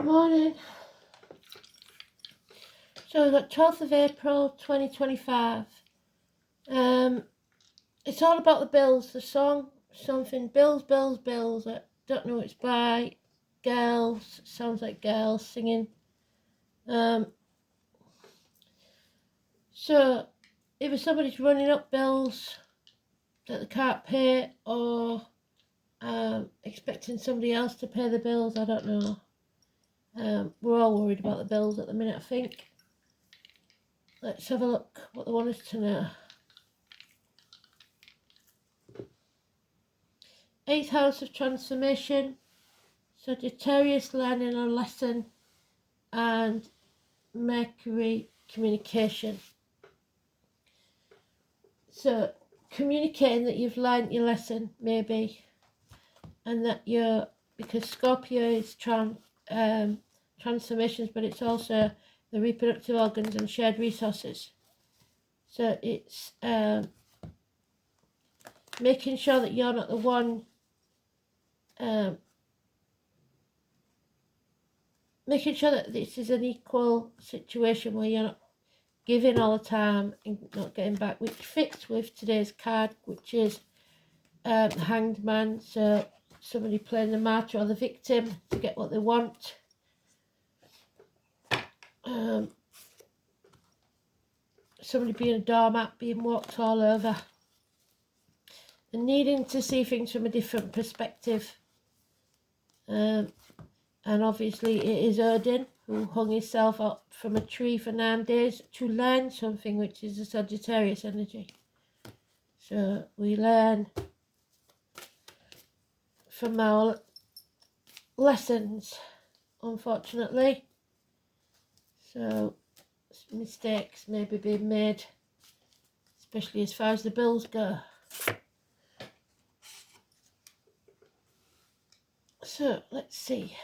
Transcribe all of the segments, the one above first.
Morning. So we've got 12th of April 2025. It's all about the Bills. The song, something Bills, Bills, Bills. I don't know what it's by. Girls. Sounds like girls singing. So either somebody's running up bills that they can't pay, or expecting somebody else to pay the bills. I don't know. We're all worried about the bills at the minute, I think. Let's have a look what they want us to know. 8th house of transformation, Sagittarius learning a lesson, and Mercury communication. So communicating that you've learned your lesson, maybe, and that because Scorpio is transformations, but it's also the reproductive organs and shared resources. So it's making sure that you're not the one making sure that this is an equal situation where you're not giving all the time and not getting back, which fits with today's card, which is the Hanged Man. So somebody playing the martyr or the victim to get what they want. Somebody being a doormat, being walked all over, and needing to see things from a different perspective. And obviously it is Odin who hung himself up from a tree for 9 days to learn something, which is the Sagittarius energy. So we learn from our lessons, unfortunately. So mistakes may be being made, especially as far as the bills go. So let's see.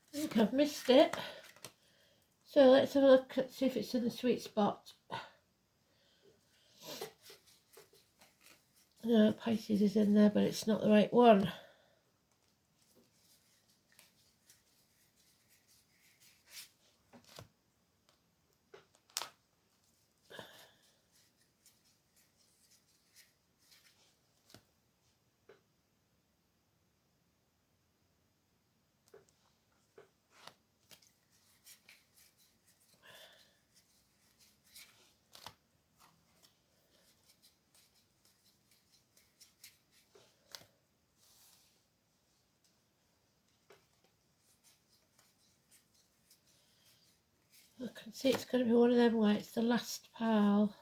I think I've missed it. So let's have a look and see if it's in the sweet spot. No, Pisces is in there, but it's not the right one. I can see it's going to be one of them where it's the last pile.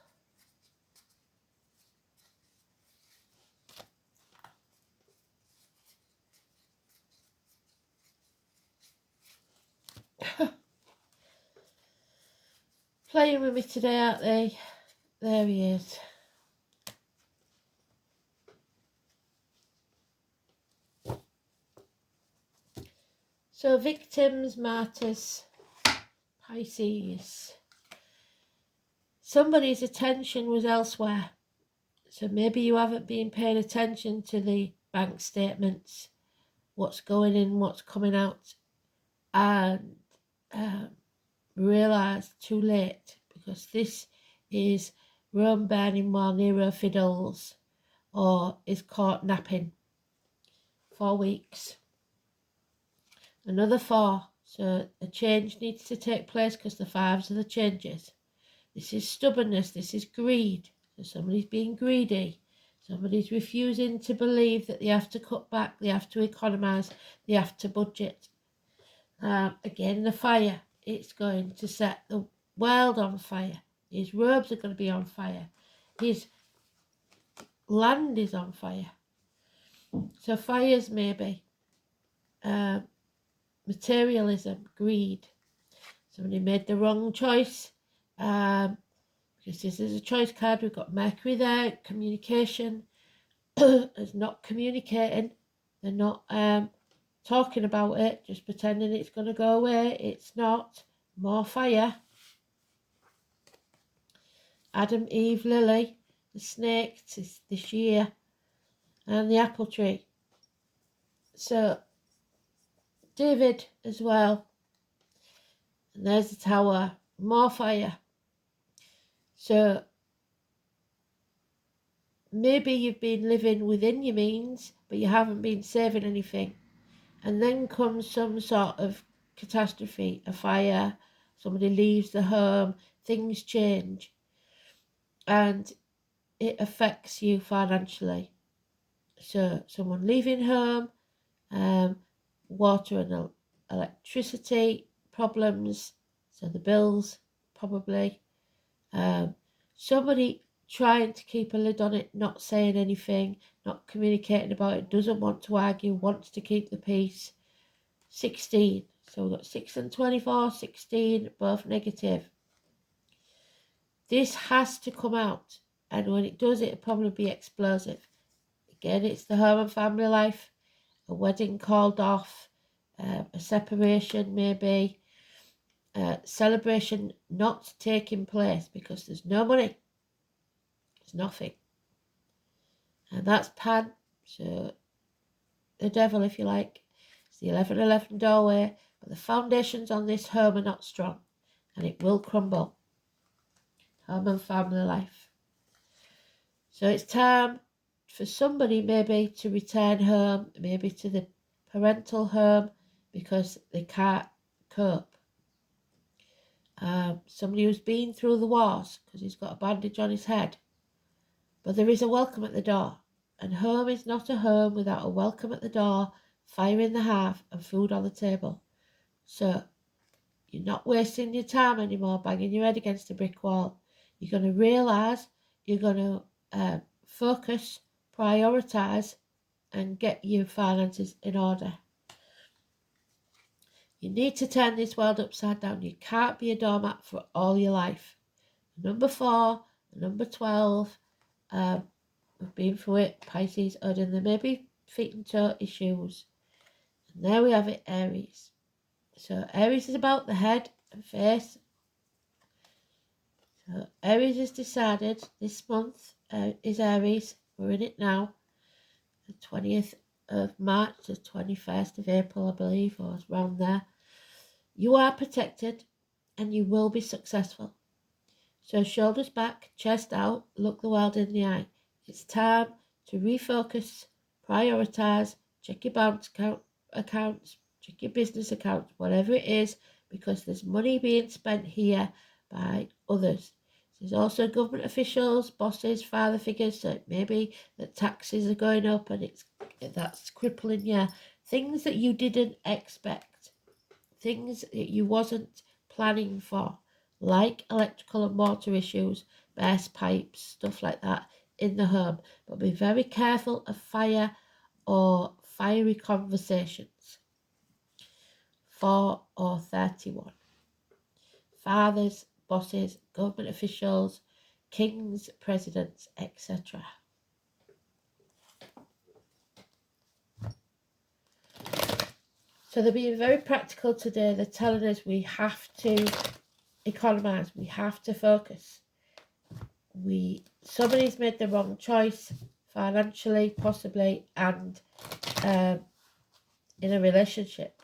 playing with me today, aren't they? There he is. So victims, martyrs, Pisces. Somebody's attention was elsewhere. So maybe you haven't been paying attention to the bank statements, what's going in, what's coming out, and realise too late, because this is Rome burning while Nero fiddles, or is caught napping. 4 weeks. Another 4. So a change needs to take place because the 5s are the changes. This is stubbornness. This is greed. So somebody's being greedy. Somebody's refusing to believe that they have to cut back, they have to economise, they have to budget. Again, the fire. It's going to set the world on fire. His robes are going to be on fire. His land is on fire. So fires maybe. Materialism, greed. Somebody made the wrong choice. Because this is a choice card. We've got Mercury there. Communication. Is not communicating. They're not talking about it, just pretending it's going to go away. It's not. More fire. Adam, Eve, Lily, the snake this year, and the apple tree. So David as well. And there's the tower. More fire. So maybe you've been living within your means, but you haven't been saving anything. And then comes some sort of catastrophe, a fire, somebody leaves the home, things change, and it affects you financially. So someone leaving home, water and electricity problems, so the bills probably. Somebody trying to keep a lid on it, not saying anything, not communicating about it, doesn't want to argue, wants to keep the peace. 16. So we've got 6 and 24, 16, both negative. This has to come out, and when it does, it'll probably be explosive. Again, it's the home and family life, a wedding called off, a separation maybe, celebration not taking place because there's no money, there's nothing. And that's Pan, so the devil if you like. It's the 11-11 doorway, but the foundations on this home are not strong, and it will crumble. Home and family life. So it's time for somebody maybe to return home, maybe to the parental home, because they can't cope. Somebody who's been through the wars because he's got a bandage on his head. But there is a welcome at the door, and home is not a home without a welcome at the door, fire in the hearth, and food on the table. So you're not wasting your time anymore banging your head against a brick wall. You're going to realise, you're going to focus, prioritise, and get your finances in order. You need to turn this world upside down. You can't be a doormat for all your life. Number 4, number 12, we've been through it, Pisces, Odin. There may be feet and toe issues. And there we have it, Aries. So Aries is about the head and face. So Aries has decided this month is Aries. We're in it now. The 20th of March to 21st of April, I believe, or around there. You are protected and you will be successful. So shoulders back, chest out, look the world in the eye. It's time to refocus, prioritise, check your bank accounts, check your business accounts, whatever it is, because there's money being spent here by others. There's also government officials, bosses, father figures, so it may be that taxes are going up and that's crippling you. Things that you didn't expect, things that you wasn't planning for, like electrical and water issues, burst pipes, stuff like that in the home. But be very careful of fire or fiery conversations. 4 or 31. Fathers, bosses, government officials, kings, presidents, etc. So they're being very practical today. They're telling us we have to economise, we have to focus. Somebody's made the wrong choice financially, possibly, and in a relationship,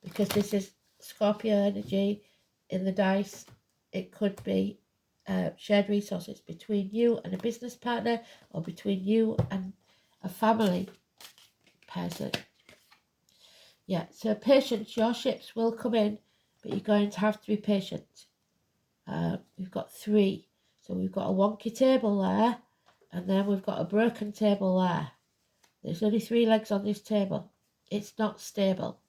because this is Scorpio energy in the dice. It could be shared resources between you and a business partner, or between you and a family person. Yeah, so patience, your ships will come in, but you're going to have to be patient. We've got 3. So we've got a wonky table there, and then we've got a broken table there. There's only 3 legs on this table. It's not stable.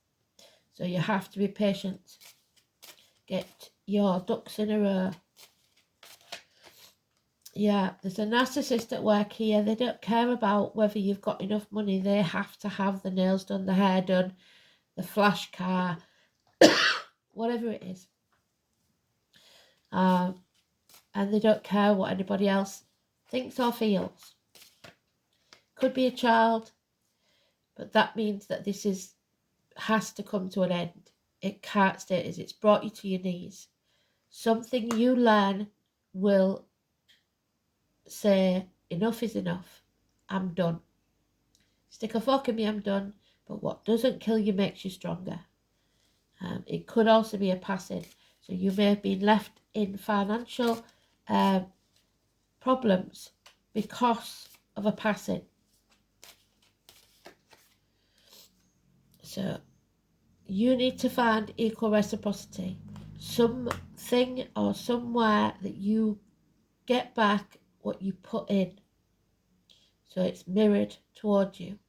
So you have to be patient. Get your ducks in a row. Yeah, there's a narcissist at work here. They don't care about whether you've got enough money. They have to have the nails done, the hair done, the flash car, whatever it is. And they don't care what anybody else thinks or feels. Could be a child, but that means that this has to come to an end. It can't stay as it's brought you to your knees. Something you learn will say, enough is enough. I'm done. Stick a fork in me, I'm done. But what doesn't kill you makes you stronger. It could also be a passing. So you may have been left in financial problems because of a passing. So you need to find equal reciprocity. Something or somewhere that you get back what you put in. So it's mirrored towards you.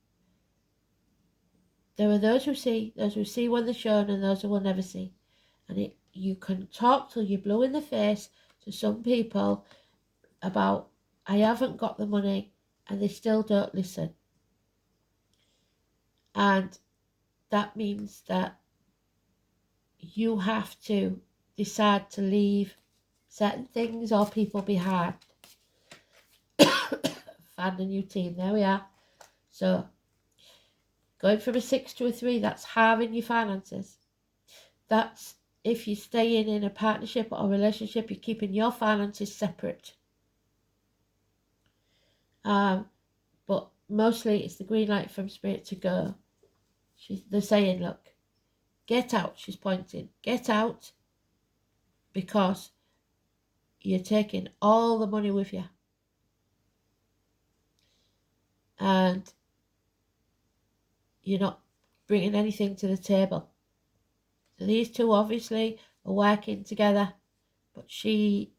There are those who see when they're shown, and those who will never see. And you can talk till you're blue in the face to some people about, I haven't got the money, and they still don't listen. And that means that you have to decide to leave certain things or people behind. Find a new team. There we are. So going from a 6 to a 3, that's halving your finances. That's if you're staying in a partnership or a relationship, you're keeping your finances separate. But mostly it's the green light from Spirit to go. They're saying, look, get out, she's pointing. Get out, because you're taking all the money with you. And you're not bringing anything to the table. So these two obviously are working together, but she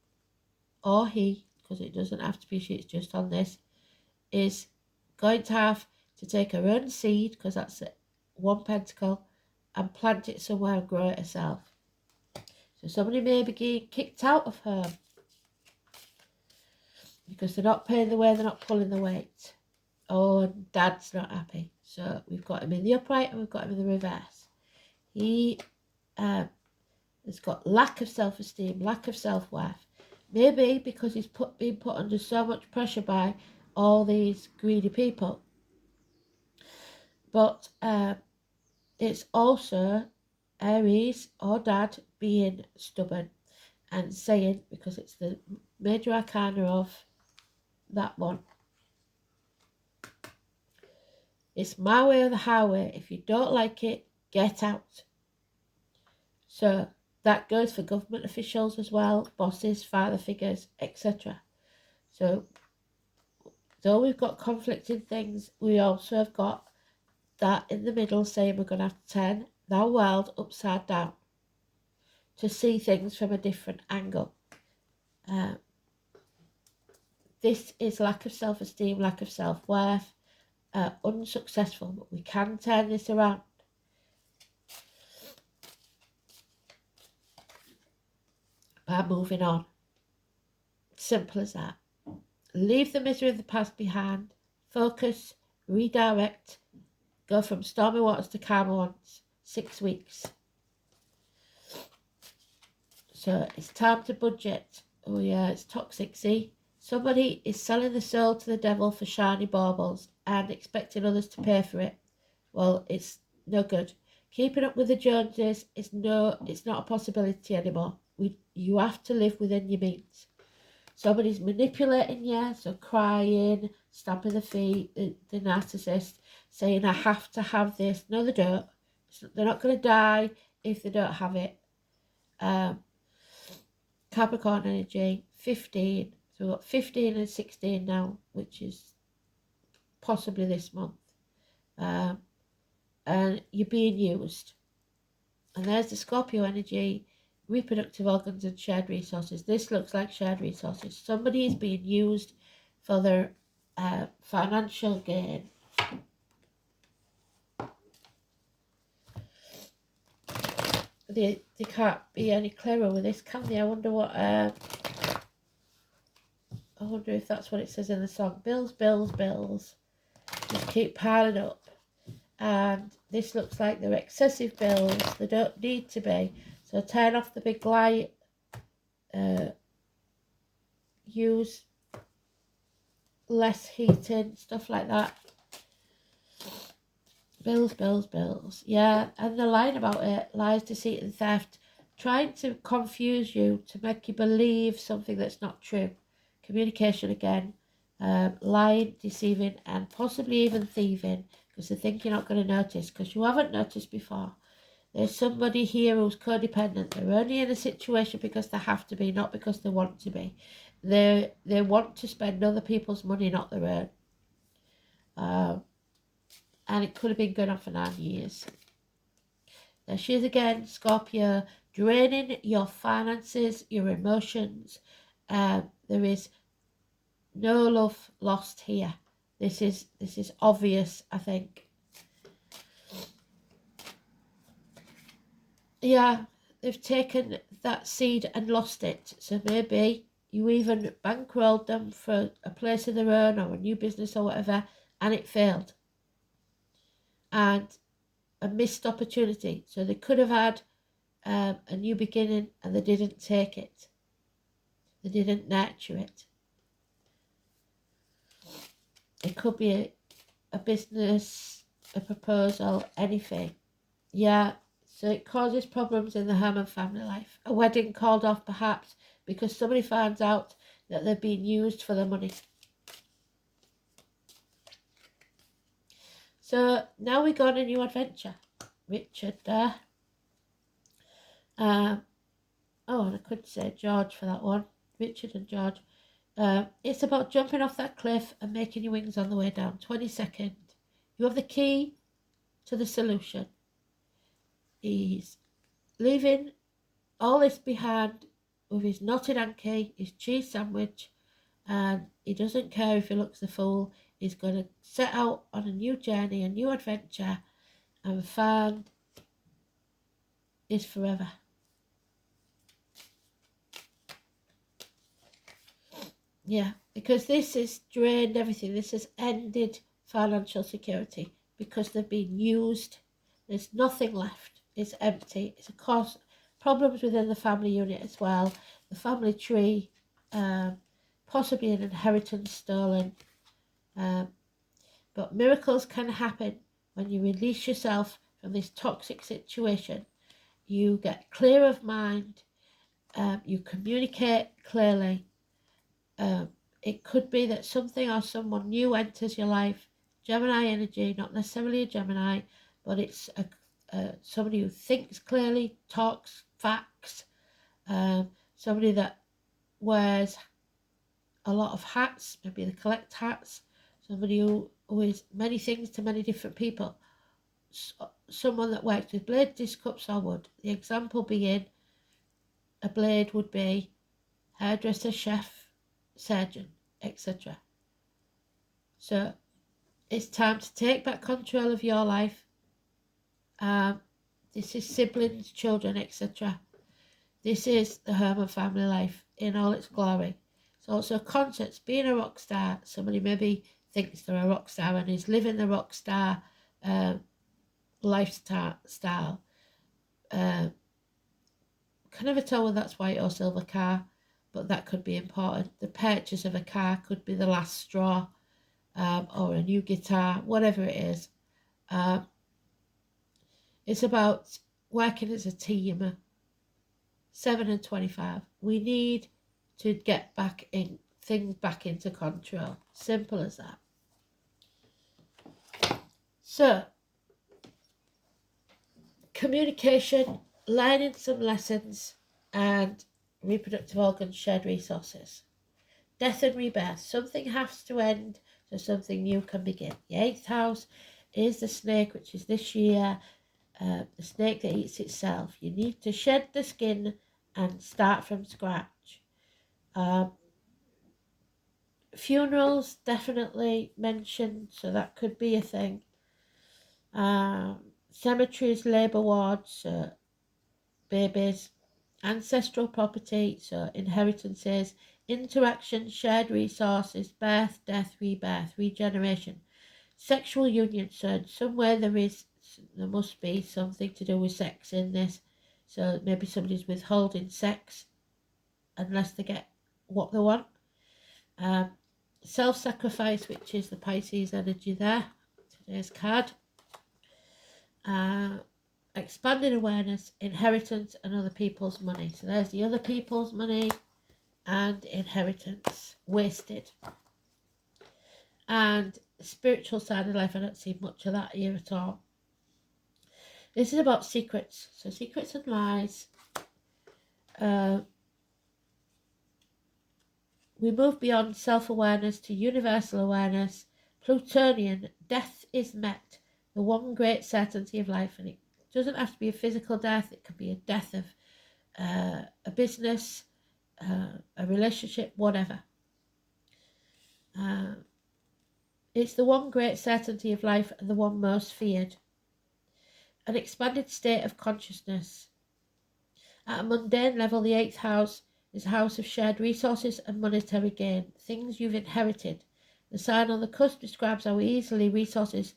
or he, because it doesn't have to be she, it's just on this, is going to have to take her own seed, because that's it, 1 pentacle, and plant it somewhere and grow it herself. So somebody may be getting kicked out of home because they're not paying the way, they're not pulling the weight. Oh, and Dad's not happy. So we've got him in the upright and we've got him in the reverse. He has got lack of self-esteem, lack of self-worth. Maybe because he's been put under so much pressure by all these greedy people. But it's also Aries or Dad being stubborn and saying, because it's the major arcana of that one, it's my way or the highway. If you don't like it, get out. So that goes for government officials as well, bosses, father figures, etc. So though we've got conflicting things, we also have got that in the middle saying we're going to have to turn the world upside down to see things from a different angle. This is lack of self-esteem, lack of self-worth, unsuccessful, but we can turn this around. By moving on. Simple as that. Leave the misery of the past behind. Focus, redirect, go from stormy waters to calmer ones. 6 weeks. So it's time to budget. Oh yeah, it's toxic, see? Somebody is selling the soul to the devil for shiny baubles and expecting others to pay for it. Well, it's no good. Keeping up with the Joneses it's not a possibility anymore. You have to live within your means. Somebody's manipulating you, so crying, stamping the feet, the narcissist, saying I have to have this. No, they don't. They're not going to die if they don't have it. Capricorn energy, 15. So we've got 15 and 16 now, which is possibly this month. And you're being used. And there's the Scorpio energy, reproductive organs and shared resources. This looks like shared resources. Somebody is being used for their financial gain. They can't be any clearer with this, can they? I wonder what. I wonder if that's what it says in the song. Bills, bills, bills. Just keep piling up. And this looks like they're excessive bills. They don't need to be. So turn off the big light. Use less heating, stuff like that. Bills, bills, bills. Yeah, and the line about it, lies, deceit and theft, trying to confuse you to make you believe something that's not true. Communication again, lying, deceiving and possibly even thieving, because they think you're not going to notice, because you haven't noticed before. There's somebody here who's codependent. They're only in a situation because they have to be, not because they want to be. They want to spend other people's money, not their own. And it could have been going on for 9 years. There she is again, Scorpio, draining your finances, your emotions. There is no love lost here. This is obvious, I think. Yeah, they've taken that seed and lost it. So maybe you even bankrolled them for a place of their own or a new business or whatever, and it failed. And a missed opportunity. So they could have had a new beginning and they didn't take it. They didn't nurture it. It could be a business, a proposal, anything. Yeah, so it causes problems in the home and family life. A wedding called off perhaps because somebody finds out that they're being used for their money. So now we go on a new adventure. Richard there. Oh, and I could say George for that one. Richard and George. It's about jumping off that cliff and making your wings on the way down. 20 seconds. You have the key to the solution. He's leaving all this behind with his knotted hanky, his cheese sandwich, and he doesn't care if he looks a fool. He's going to set out on a new journey, a new adventure, and find his forever. Yeah, because this has drained everything. This has ended financial security because they've been used. There's nothing left. It's empty. It's a cause problems within the family unit as well. The family tree, possibly an inheritance stolen. But miracles can happen when you release yourself from this toxic situation. You get clear of mind. You communicate clearly. It could be that something or someone new enters your life. Gemini energy, not necessarily a Gemini, but it's somebody who thinks clearly, talks facts, somebody that wears a lot of hats, maybe they collect hats, somebody who is many things to many different people, someone that works with blade, disc, cups or wood. The example being a blade would be hairdresser, chef, surgeon, etc. So it's time to take back control of your life. This is siblings, children, etc. This is the home and family life in all its glory. It's also concerts, being a rock star. Somebody maybe thinks they're a rock star and is living the rock star lifestyle. can never tell whether that's white or silver car, but that could be important. The purchase of a car could be the last straw, or a new guitar, whatever it is. It's about working as a team. 7 and 25. We need to get things back into control. Simple as that. So, communication, learning some lessons, and reproductive organs, shared resources. Death and rebirth. Something has to end so something new can begin. The 8th house is the snake, which is this year, the snake that eats itself. You need to shed the skin and start from scratch. Funerals definitely mentioned, so that could be a thing. Cemeteries, labour wards, babies, ancestral property, so inheritances, interaction, shared resources, birth, death, rebirth, regeneration, sexual union. So somewhere there must be something to do with sex in this. So maybe somebody's withholding sex unless they get what they want. Self-sacrifice, which is the Pisces energy there, today's card. Expanded awareness, inheritance, and other people's money. So there's the other people's money and inheritance, wasted. And spiritual side of life, I don't see much of that here at all. This is about secrets. So secrets and lies. We move beyond self-awareness to universal awareness. Plutonian, death is met, the one great certainty of life. And it doesn't have to be a physical death. It could be a death of a business, a relationship, whatever. It's the one great certainty of life and the one most feared. An expanded state of consciousness. At a mundane level, the 8th house is a house of shared resources and monetary gain, things you've inherited. The sign on the cusp describes how easily resources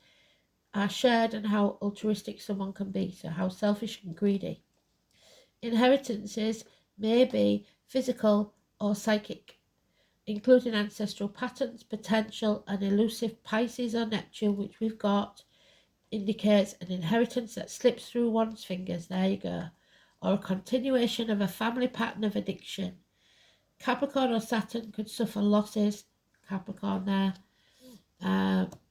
are shared and how altruistic someone can be, so how selfish and greedy. Inheritances may be physical or psychic, including ancestral patterns, potential and elusive. Pisces or Neptune, which we've got, indicates an inheritance that slips through one's fingers, there you go, or a continuation of a family pattern of addiction. Capricorn or Saturn could suffer losses, Capricorn there,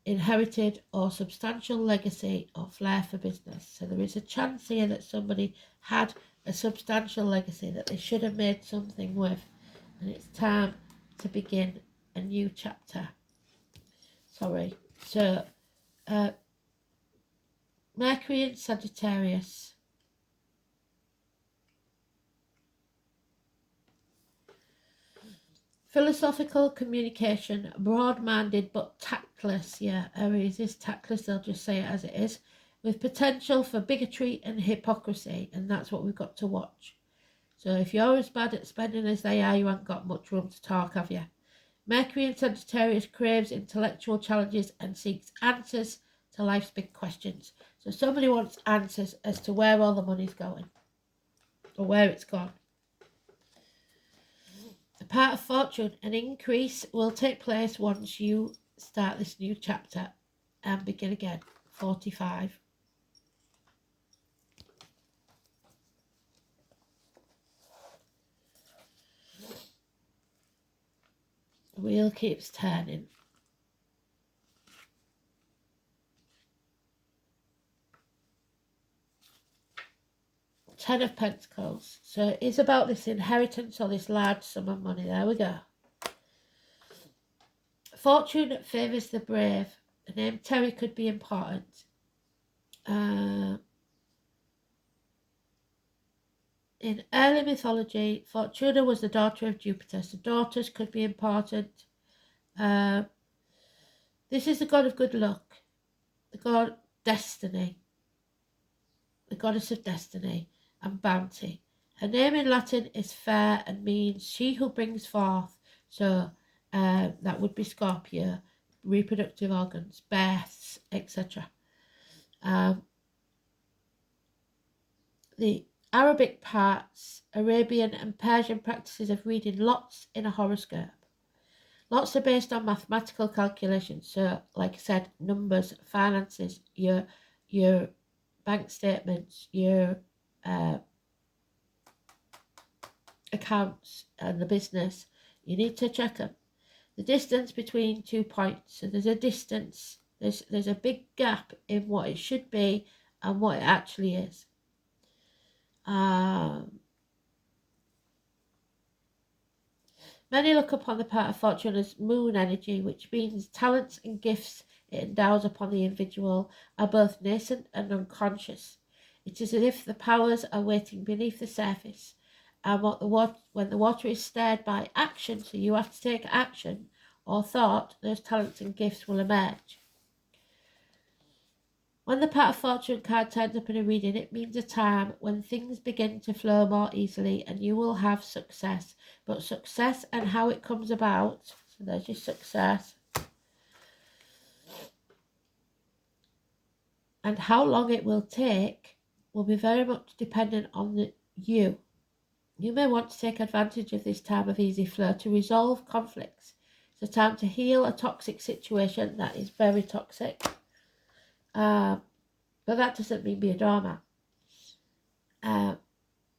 inherited or substantial legacy or flair for business. So there is a chance here that somebody had a substantial legacy that they should have made something with, and it's time to begin a new chapter. So Mercury in Sagittarius. Philosophical communication, broad-minded but tactless. Yeah, Aries is tactless, they'll just say it as it is, with potential for bigotry and hypocrisy, and that's what we've got to watch. So if you're as bad at spending as they are, you haven't got much room to talk, have you? Mercury in Sagittarius craves intellectual challenges and seeks answers to life's big questions. So somebody wants answers as to where all the money's going, or where it's gone. The part of fortune, an increase will take place once you start this new chapter and begin again. 45. The wheel keeps turning. Ten of Pentacles. So it is about this inheritance or this large sum of money. There we go. Fortune favours the brave. The name Terry could be important. In early mythology, Fortuna was the daughter of Jupiter, so daughters could be important. This is the god of good luck, the god destiny, the goddess of destiny and bounty. Her name in Latin is fair and means she who brings forth. So that would be Scorpio, reproductive organs, births, etc. The Arabic parts, Arabian and Persian practices of reading lots in a horoscope. Lots are based on mathematical calculations. So, like I said, numbers, finances, your bank statements, your accounts, and the business. You need to check them. The distance between 2 points. So there's a distance. There's a big gap in what it should be and what it actually is. Many look upon the part of fortune as moon energy, which means talents and gifts it endows upon the individual are both nascent and unconscious. It is as if the powers are waiting beneath the surface, and when the water is stirred by action, so you have to take action or thought, those talents and gifts will emerge. When the Pot of Fortune card turns up in a reading, it means a time when things begin to flow more easily and you will have success. But success and how it comes about, so there's your success, and how long it will take will be very much dependent on you. You may want to take advantage of this time of easy flow to resolve conflicts. It's a time to heal a toxic situation that is very toxic. But that doesn't mean be a doormat,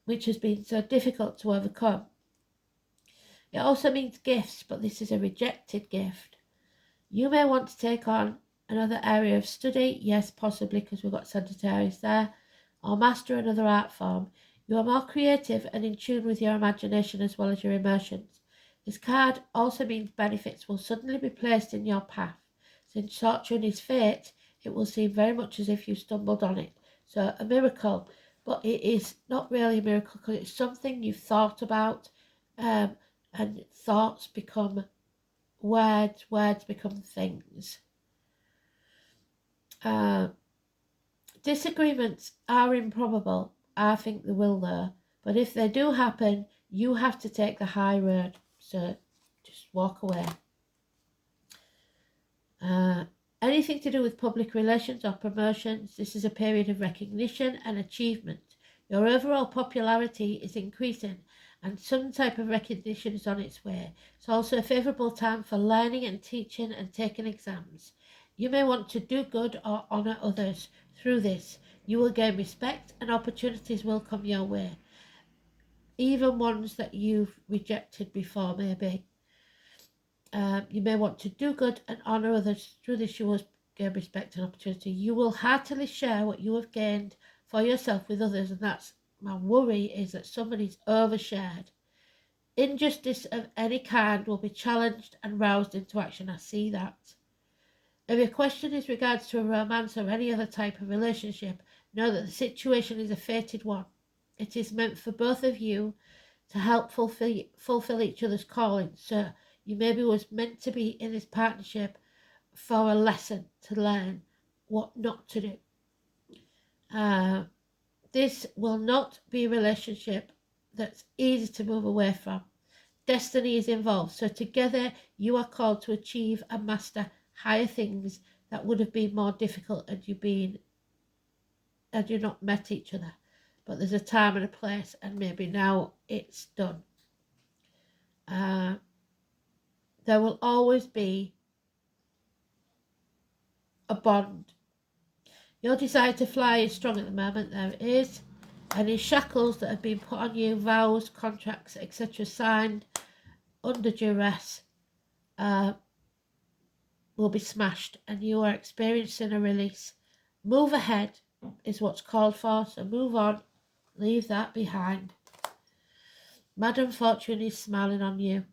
which has been so difficult to overcome. It also means gifts, but this is a rejected gift. You may want to take on another area of study, yes, possibly because we've got Sagittarius there, or master another art form. You are more creative and in tune with your imagination as well as your emotions. This card also means benefits will suddenly be placed in your path. Since fortune is fate, it will seem very much as if you stumbled on it. So a miracle, but it is not really a miracle because it's something you've thought about, and thoughts become words, words become things. Disagreements are improbable. I think they will though. But if they do happen, you have to take the high road. So just walk away. Anything to do with public relations or promotions, this is a period of recognition and achievement. Your overall popularity is increasing and some type of recognition is on its way. It's also a favourable time for learning and teaching and taking exams. You may want to do good or honour others. Through this, you will gain respect and opportunities will come your way. Even ones that you've rejected before, maybe. You may want to do good and honour others. Through this, you will gain respect and opportunity. You will heartily share what you have gained for yourself with others, and that's my worry, is that somebody's overshared. Injustice of any kind will be challenged and roused into action. I see that. If your question is regards to a romance or any other type of relationship, know that the situation is a fated one. It is meant for both of you to help fulfill each other's calling. So you maybe was meant to be in this partnership for a lesson to learn what not to do. This will not be a relationship that's easy to move away from. Destiny is involved. So together you are called to achieve and master higher things that would have been more difficult had you not met each other. But there's a time and a place, and maybe now it's done. There will always be a bond. Your desire to fly is strong at the moment, there it is. Any shackles that have been put on you, vows, contracts, etc., signed under duress, will be smashed and you are experiencing a release. Move ahead is what's called for, so move on, leave that behind. Madam Fortune is smiling on you.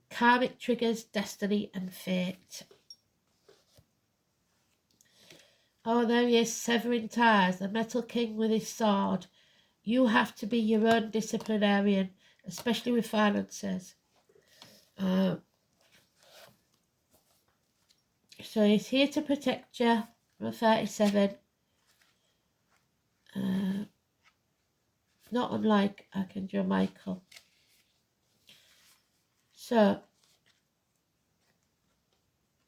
Karmic triggers, destiny and fate. Oh, there he is, severing ties, the Metal King with his sword. You have to be your own disciplinarian, especially with finances. So he's here to protect you from 37. Not unlike Archangel Michael. So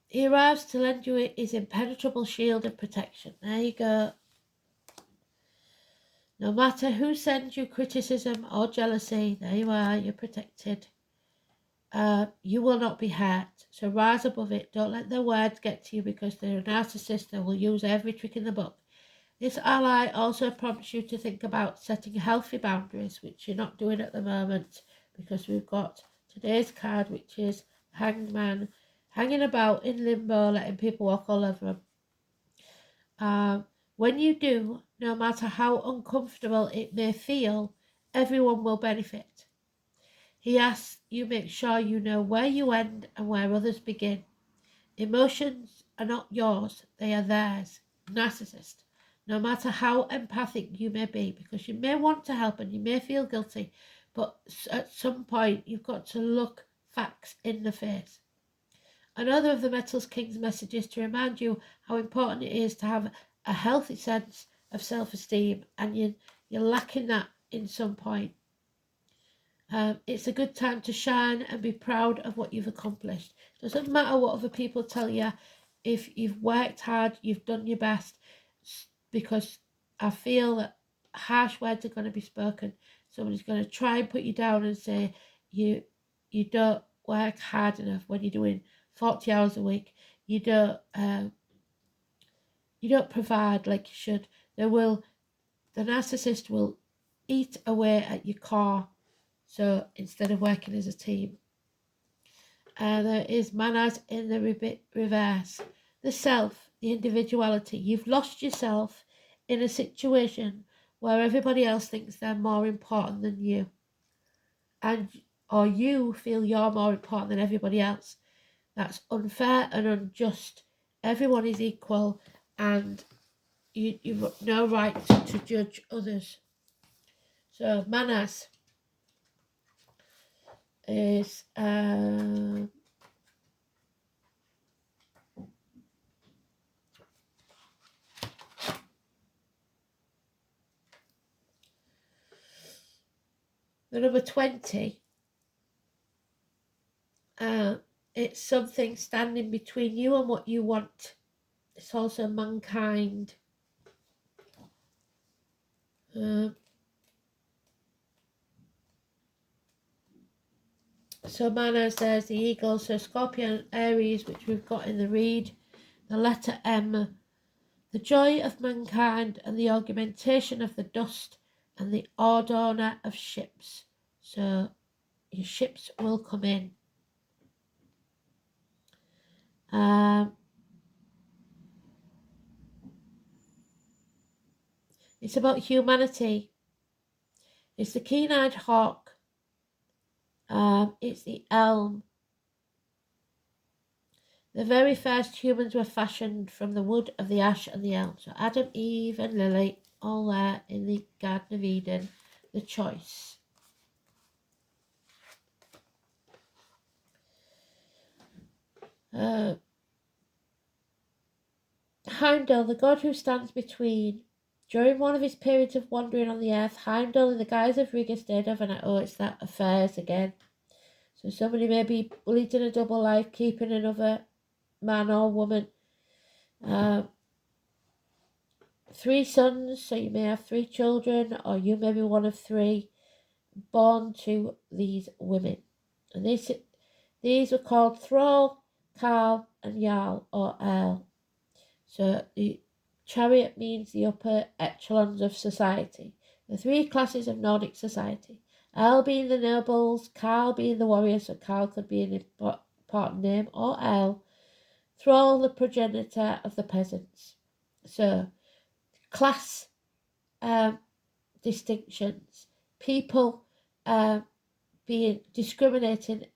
he arrives to lend you his impenetrable shield of protection. There you go. No matter who sends you criticism or jealousy, there you are, you're protected. You will not be hurt, so rise above it. Don't let their words get to you, because they're a narcissist that will use every trick in the book. This ally also prompts you to think about setting healthy boundaries, which you're not doing at the moment, because we've got today's card, which is Hanged Man, hanging about in limbo, letting people walk all over him. When you do, no matter how uncomfortable it may feel, everyone will benefit. He asks you make sure you know where you end and where others begin. Emotions are not yours, they are theirs. Narcissist. No matter how empathic you may be, because you may want to help and you may feel guilty, but at some point you've got to look facts in the face. Another of the Metals King's messages to remind you how important it is to have a healthy sense of self-esteem, and you're lacking that in some point. It's a good time to shine and be proud of what you've accomplished. Doesn't matter what other people tell you. If you've worked hard, you've done your best, because I feel that harsh words are going to be spoken. Somebody's going to try and put you down and say you don't work hard enough when you're doing 40 hours a week. You don't provide like you should. The narcissist will eat away at your core. So instead of working as a team. There is Manners in the reverse. The self, the individuality. You've lost yourself in a situation where everybody else thinks they're more important than you. Or you feel you're more important than everybody else. That's unfair and unjust. Everyone is equal, and you've no right to judge others. So Manners is the number 20. It's something standing between you and what you want. It's also mankind. So Manners, there's the eagle. So Scorpion, Aries, which we've got in the read. The letter M. The joy of mankind and the augmentation of the dust and the adorner of ships. So your ships will come in. It's about humanity. It's the keen-eyed hawk. It's the elm. The very first humans were fashioned from the wood of the ash and the elm. So Adam, Eve and Lily, all there in the Garden of Eden, the choice. Heimdall, the god who stands between. During one of his periods of wandering on the earth, Heimdall, in the guise of Rigger, stayed overnight. Oh, it's that affairs again. So somebody may be leading a double life, keeping another man or woman. 3 sons, so you may have 3 children, or you may be one of 3 born to these women. And these were called Thrall, Carl, and Jarl, or Earl. So the chariot means the upper echelons of society. The 3 classes of Nordic society. Earl being the nobles, Carl being the warriors, so Carl could be an important name, or Earl. Thrall, the progenitor of the peasants. So class distinctions. People being discriminating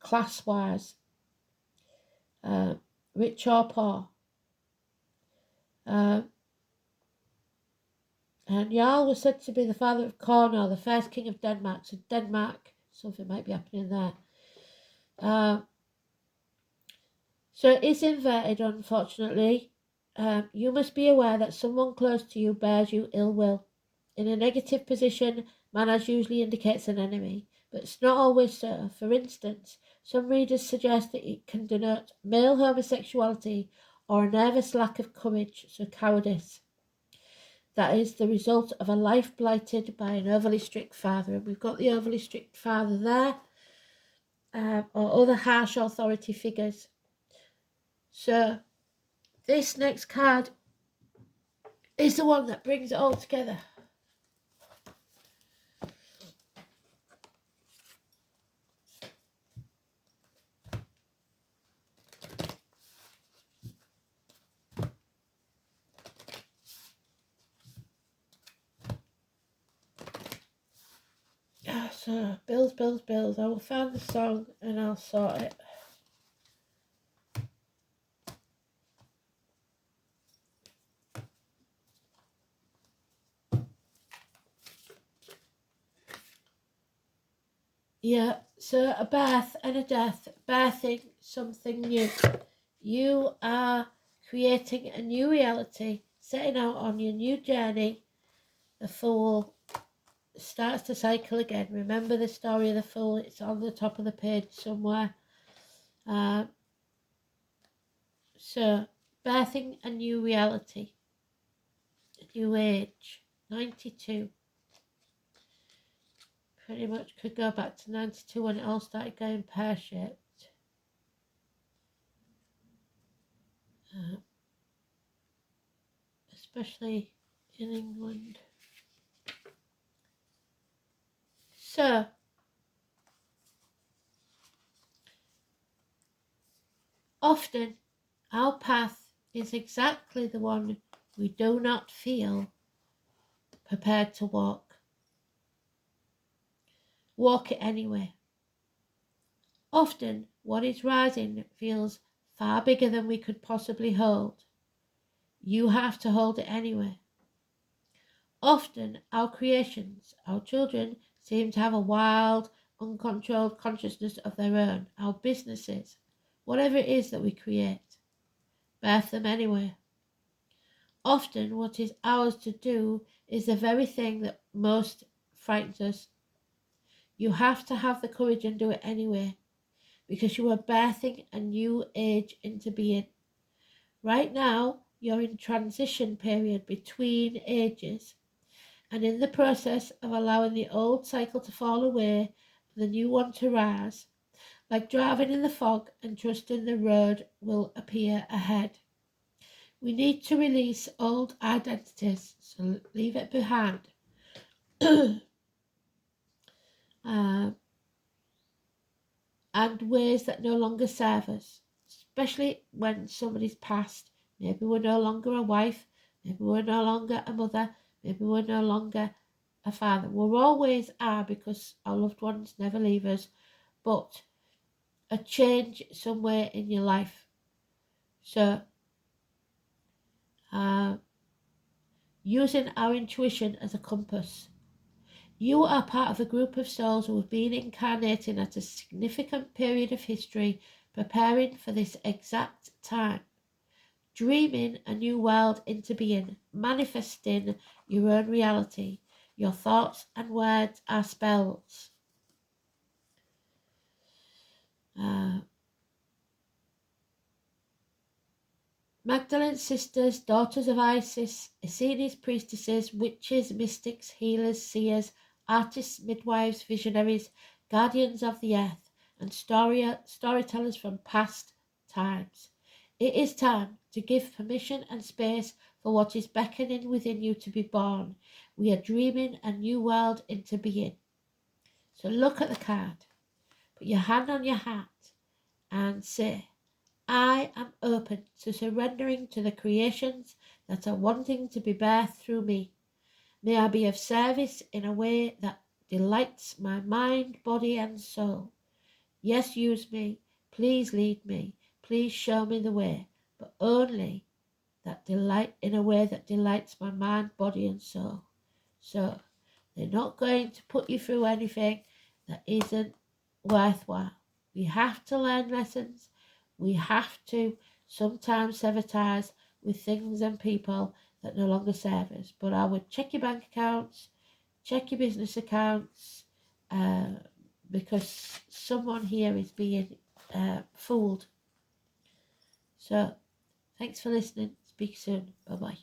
class-wise. Rich or poor. And Jarl was said to be the father of Cornwall, the first king of Denmark. So Denmark, something might be happening there. So it is inverted, unfortunately. You must be aware that someone close to you bears you ill will. In a negative position, Manners usually indicates an enemy, but it's not always so. For instance, some readers suggest that it can denote male homosexuality or a nervous lack of courage, so cowardice. that is the result of a life blighted by an overly strict father. And we've got the overly strict father there, or other harsh authority figures. So this next card is the one that brings it all together. So, bills. I will find the song and I'll sort it. Yeah, so a birth and a death, birthing something new. You are creating a new reality, setting out on your new journey. The Fool starts to cycle again. Remember the story of the Fool? It's on the top of the page somewhere. So, birthing a new reality, a new age, 92. Pretty much could go back to 92 when it all started going pear-shaped. Especially in England. So, often our path is exactly the one we do not feel prepared to walk. Walk it anyway. Often what is rising feels far bigger than we could possibly hold. You have to hold it anyway. Often our creations, our children, seem to have a wild, uncontrolled consciousness of their own. Our businesses, whatever it is that we create, birth them anyway. Often what is ours to do is the very thing that most frightens us. You have to have the courage and do it anyway, because you are birthing a new age into being. Right now, you're in transition period between ages, and in the process of allowing the old cycle to fall away for the new one to rise, like driving in the fog and trusting the road will appear ahead. We need to release old identities, so leave it behind. And ways that no longer serve us, especially when somebody's passed. Maybe we're no longer a wife, maybe we're no longer a mother, maybe we're no longer a father. We always are, because our loved ones never leave us, but a change somewhere in your life. So, using our intuition as a compass. You are part of a group of souls who have been incarnating at a significant period of history, preparing for this exact time, dreaming a new world into being, manifesting your own reality. Your thoughts and words are spells. Magdalene sisters, daughters of Isis, Essenes priestesses, witches, mystics, healers, seers, artists, midwives, visionaries, guardians of the earth, and storytellers from past times. It is time to give permission and space for what is beckoning within you to be born. We are dreaming a new world into being. So look at the card, put your hand on your heart and say, I am open to surrendering to the creations that are wanting to be birthed through me. May I be of service in a way that delights my mind, body, and soul. Yes, use me. Please lead me. Please show me the way, but only that delight in a way that delights my mind, body, and soul. So they're not going to put you through anything that isn't worthwhile. We have to learn lessons. We have to sometimes sever ties with things and people that no longer serve us. But I would check your bank accounts, check your business accounts, because someone here is being fooled. So, thanks for listening. Speak soon. Bye-bye.